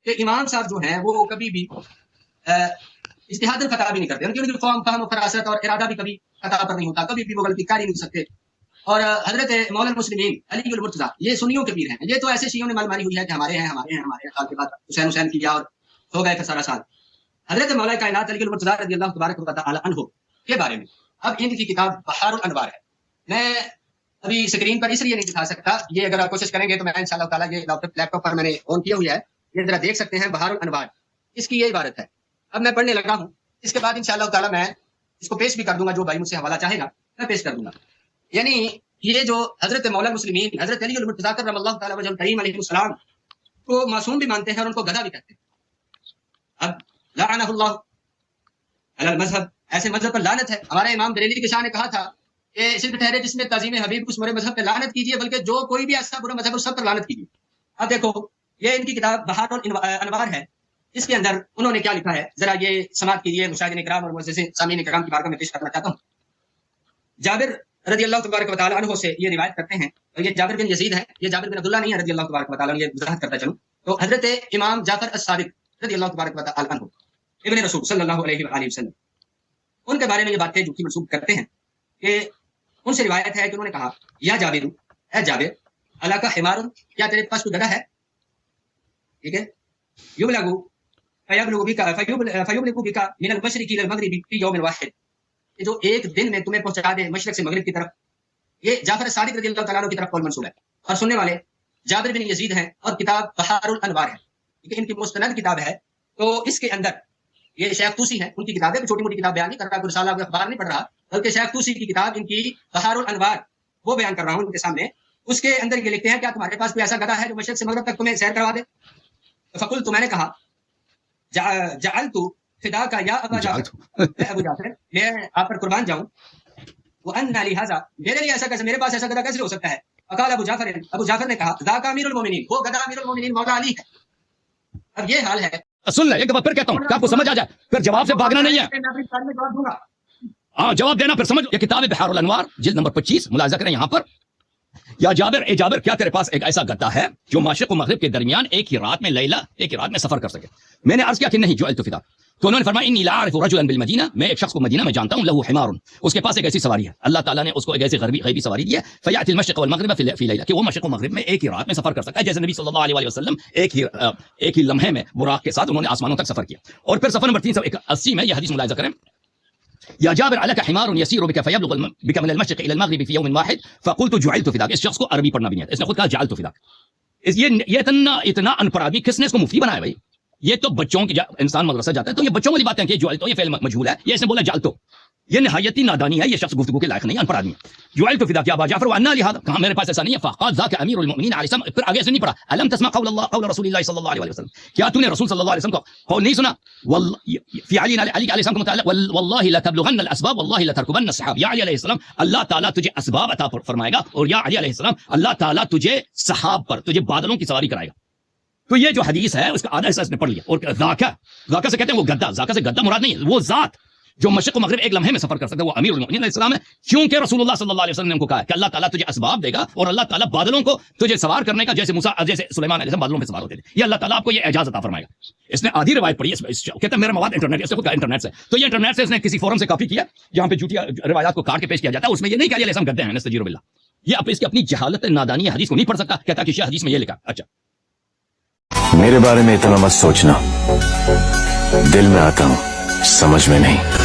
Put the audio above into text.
کہ امام صاحب جو ہیں وہ کبھی بھی اجتہاد الخطا بھی نہیں کرتے، ان کی فہم و فراست اور ارادہ بھی کبھی خطا پر نہیں ہوتا، کبھی بھی وہ غلطی کر ہی نہیں سکتے. اور حضرت مولا المسلمین علی المرتضیٰ یہ سنیوں کے پیر ہیں، یہ تو ایسے شیعوں نے مال ماری ہوئی ہے کہ ہمارے ہیں سال کے بعد حسین کیا اور ہو گئے سارا سال. حضرت مولا کائنات علی المرتضیٰ رضی اللہ تبارک و تعالی عنہ کے بارے میں اب ان کی کتاب بحار الانوار ہے. میں ابھی اسکرین پر اس لیے نہیں دکھا سکتا، یہ اگر آپ کوشش کریں گے تو میں انشاءاللہ تعالیٰ یہ لیپ ٹاپ پر میں نے آن کیا ہوا ہے، یہ ذرا دیکھ سکتے ہیں بحار الانوار. اس کی یہ عبارت ہے. اب میں پڑھنے لگا ہوں، اس کے بعد انشاءاللہ تعالیٰ میں اس کو پیش بھی کر دوں گا، جو بھائی مجھ سے حوالہ چاہے گا میں پیش کر دوں گا. یعنی یہ جو حضرت مولا المسلمین حضرت علی المرتضیٰ کرم اللہ تعالیٰ وجہ الکریم علیہ السلام کو معصوم بھی مانتے ہیں اور ان کو گدھا بھی کہتے ہیں. اب لعنہ اللہ علی المذہب، ایسے مذہب پر لعنت ہے. ہمارے امام بریلوی کے شاہ نے کہا تھا کہ صرف ٹھہرے جس میں تعظیم حبیب اس برے مذہب پہ لعنت کیجیے، بلکہ جو کوئی بھی ایسا برا مذہب ہے اس سب پر لعنت کیجیے. اب دیکھو یہ ان کی کتاب بحار الانوار ہے، اس کے اندر انہوں نے کیا لکھا ہے ذرا یہ سماعت کیجیے. مشاہدین اکرام اور معززین سامعین اکرام کی بارگاہ میں پیش کرنا چاہتا ہوں. جابر رضی اللہ تبارک و تعالی عنہ سے یہ روایت کرتے ہیں، اور یہ جابر بن یزید ہے، یہ جابر بن عبداللہ نہیں ہے رضی اللہ تبارک و تعالی عنہ، یہ وضاحت کرتا چلوں. تو حضرت امام جعفر الصادق رضی اللہ تبارک و تعالی عنہ ابن رسول صلی اللہ علیہ وآلہ وسلم، ان کے بارے میں یہ باتیں جھوٹی منسوب کرتے ہیں کہ ان سے روایت ہے کہ انہوں نے کہا یا جابر، اے جابر، الاک حمار، کیا تیرے پاس کوئی گدھا ہے؟ ٹھیک ہے. یبلغ فیبلغ بک من المشرق الى المغرب فی یوم واحد، جو ایک دن میں تمہیں پہنچا دے مشرق سے مغرب کی طرف. یہ جعفر صادق رضی اللہ تعالیٰ عنہ کی طرف قول منسوب ہے، اور سننے والے جابر بن یزید ہیں، اور کتاب بحار الانوار ہے. ٹھیک ہے، ان کی مستند کتاب ہے. تو اس کے اندر یہ شیخ طوسی ہیں، ان کی کتاب ہے، چھوٹی موٹی کتاب بیان نہیں کر رہا، کوئی رسالہ کوئی اخبار نہیں پڑھ رہا، بلکہ شیخ طوسی کی کتاب ان کی بحار الانوار وہ بیان کر رہا ہوں ان کے سامنے. اس کے اندر یہ لکھتے ہیں کیا تمہارے پاس کوئی ایسا گدھا ہے جو مشرق سے مغرب تک تمہیں سیر کروا دے؟ فقلت، میں نے کہا جعلت فداک یا ابا جعفر، اے ابو جعفر میں آپ پر قربان جاؤں، وان لہذا میرے لیے ایسا کیسے، میرے پاس ایسا گدھا کیسے ہو سکتا ہے؟ فقال ابو جعفر نے کہا ذاک امیر المومنین، وہ گدھا امیر المومنین مولا علی ہے. اب یہ حال ہے. سن لیں ایک دفعہ پھر کہتا ہوں کہ آپ کو سمجھ آ جائے، پھر جواب سے بھاگنا نہیں ہے. ہاں جواب دینا پھر سمجھ. یہ کتاب بحار الانوار جلد نمبر 25 ملاحظہ کریں یہاں پر. یا جابر، اے جابر، کیا تیرے پاس ایک ایسا گدھا ہے جو مشرق و مغرب کے درمیان ایک ہی رات میں سفر کر سکے؟ میں نے عرض کیا کہ نہیں. جو التفتا، تو انہوں نے فرمایا انی لا اعرف رجلا بالمدینہ، میں ایک شخص کو مدینہ میں جانتا ہوں، لہو حمار، اس کے پاس ایک ایسی سواری ہے، اللہ تعالیٰ نے اس کو ایک ایسی غیبی سواری دی ہے، فیاتی المشرق والمغرب فی لیلہ، کہ وہ مشرق و مغرب میں ایک ہی رات میں سفر کر سکتا ہے، جیسے نبی صلی اللہ علیہ وسلم ایک ہی لمحے میں براق کے ساتھ انہوں نے آسمانوں تک سفر کیا. اور پھر صفحہ نمبر 380 میں یہ حدیث ملاحظہ کریں. یا جابر علک حمار یسیر بک فیبلغ بک من المشرق الى المغرب فی یوم واحد فقلت جعلت فداک. اس شخص کو عربی پڑھنا بھی نہیں ہے، اس نے خود کہا جعلت فداک. یہ اتنا ان پڑھ آدمی کس نے اس کو مفتی بنایا بھائی؟ یہ تو بچوں کی انسان مدرسہ جاتا ہے تو یہ بچوں والی باتیں کہ جعلت، یہ فعل مجہول ہے، یہ اس نے بولا جعلت. یہ نہایت نادانی ہے، یہ شخص گفتگو کے لائق نہیں، ان پڑھ آدمی. جعلت فداک یا ابا جعفر وانا لهذا، کہا میرے پاس ایسا نہیں ہے. فقال ذاك امیر المؤمنین علیہ السلام. پھر آگے سے نہیں پڑھا الم تسمع قول رسول اللہ صلی اللہ علیہ وسلم، کیا تو نے رسول صلی اللہ علیہ وسلم کا قول نہیں سنا؟ فی علی علیہ السلام کے متعلق واللہ لتبلغن الاسباب واللہ لتركبن السحاب. یا علی علیہ السلام اللہ تعالیٰ تجھے اسباب عطا فرمائے گا، اور یا علی علیہ السلام اللہ تعالیٰ تجھے سحاب پر، تجھے بادلوں کی سواری کرائے گا. تو یہ جو حدیث ہے اس کا آدھا حصہ اس نے پڑھ لیا. اور ذاکا سے کہتے ہیں وہ گدھا، ذاکا سے گدھا مراد نہیں ہے، وہ ذات جو مشرق و مغرب ایک لمحے میں سفر کر سکتا ہے، وہ امیر المؤمنین علیہ السلام ہے. کیونکہ رسول اللہ صلی اللہ علیہ وسلم نے ان کو کہا کہ اللہ تعالیٰ تجھے اسباب دے گا، اور اللہ تعالیٰ بادلوں کو تجھے سوار کرنے کا، جیسے سلیمان علیہ السلام بادلوں پہ سوار ہوتے تھے، یہ اللہ تعالیٰ آپ کو یہ اعجاز عطا فرمائے گا. اس نے آدھی روایت پڑھی ہے، کہتا ہے میرا مواد انٹرنیٹ، اس نے خود کہا انٹرنیٹ سے. تو یہ انٹرنیٹ سے اس نے کسی فورم سے کاپی کیا جہاں پہ جھوٹی روایات کو کاٹ کے پیش کیا جاتا ہے. اس میں یہ نہیں کہا علیہ السلام گدھے ہیں، نستجیر باللہ. یہ اس کی اپنی جہالت نادانی حدیث کو نہیں پڑھ سکتا، کہتا کہ حدیث میں یہ لکھا. اچھا میرے بارے میں اتنا مت سوچنا، دل میں آتا ہوں، سمجھ میں نہیں.